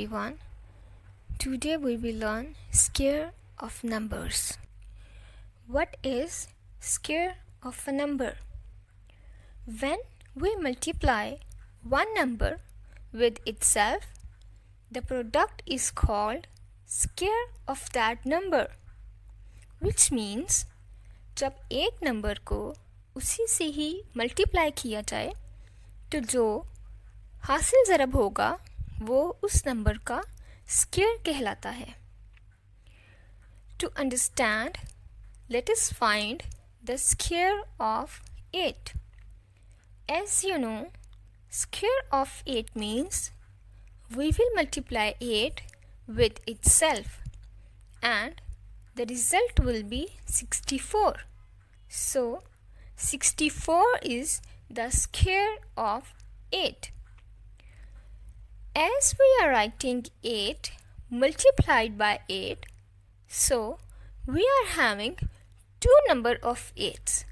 everyone. Today we will learn square of numbers. What is square of a number? When we multiply one number with itself, the product is called square of that number, which means जब एक number को उसी से ही multiply किया जाए तो जो हासिल ज़रब होगा वो उस नंबर का स्क्वायर कहलाता है. To understand, let us find the square of 8. As you know, square of 8 means we will multiply 8 with itself and the result will be 64. So, 64 is the square of 8. As we are writing 8 multiplied by 8, so we are having two number of 8s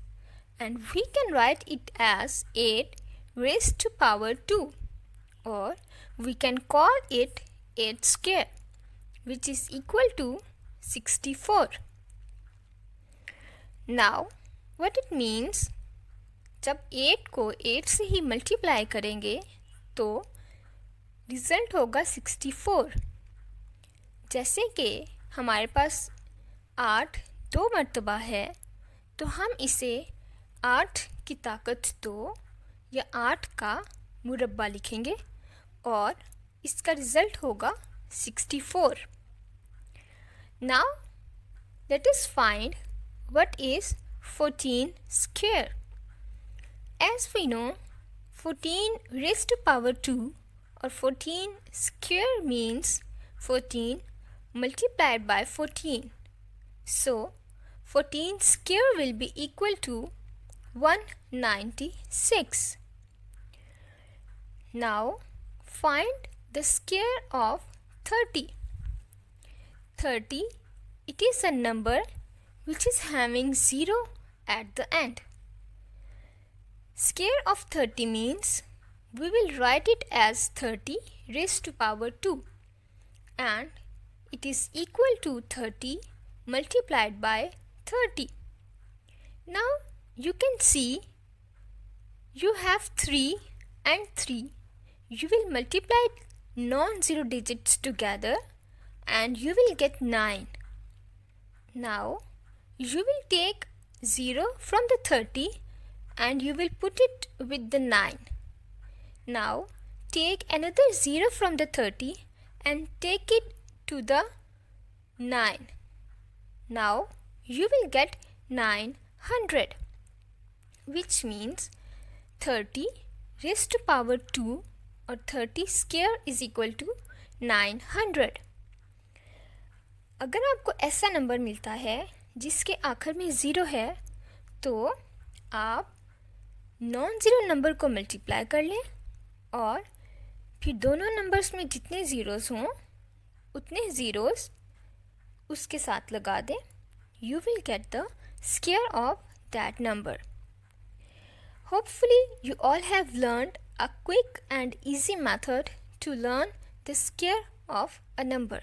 and we can write it as 8 raised to power 2, or we can call it 8 square, which is equal to 64. Now, what it means, जब 8 को 8 से ही multiply करेंगे तो result होगा 64. जैसे कि हमारे पास 8 दो मर्तबा है तो हम इसे 8 की ताकत 2 या 8 का मुरब्बा लिखेंगे और इसका रिज़ल्ट होगा 64. Now, let us find what is 14 square. As we know, 14 raised to power 2 or 14 square means 14 multiplied by 14. So, 14 square will be equal to 196. Now, find the square of 30. 30, it is a number which is having 0 at the end. Square of 30 means we will write it as 30 raised to power 2 and it is equal to 30 multiplied by 30. Now you can see you have 3 and 3. You will multiply non-zero digits together and you will get 9. Now you will take 0 from the 30 and you will put it with the 9. Now take another 0 from the 30 and take it to the 9. Now you will get 900, which means 30 raised to power 2 or 30 square is equal to 900. अगर आपको ऐसा number मिलता है जिसके आखिर में 0 है तो आप नॉन ज़ीरो नंबर को मल्टीप्लाई कर लें और फिर दोनों नंबर्स में जितने ज़ीरोज़ हों उतने ज़ीरोज़ उसके साथ लगा दें. You will get the square of that number. Hopefully you all have learned a quick and easy method to learn the square of a number.